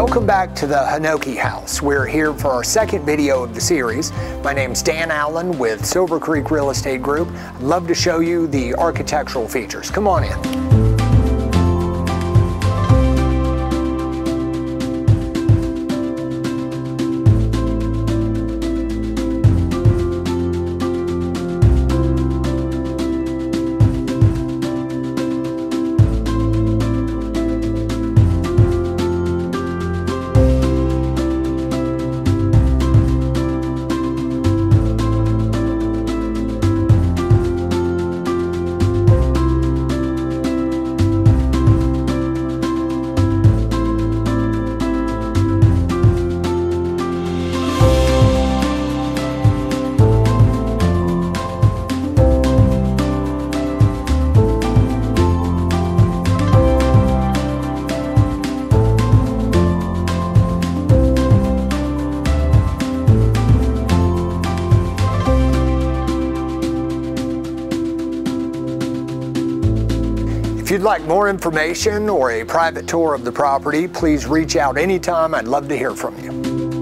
Welcome back to the Hinoki House. We're here for our second video of the series. My name's Dan Allen with Silver Creek Real Estate Group. I'd love to show you the architectural features. Come on in. If you'd like more information or a private tour of the property, please reach out anytime. I'd love to hear from you.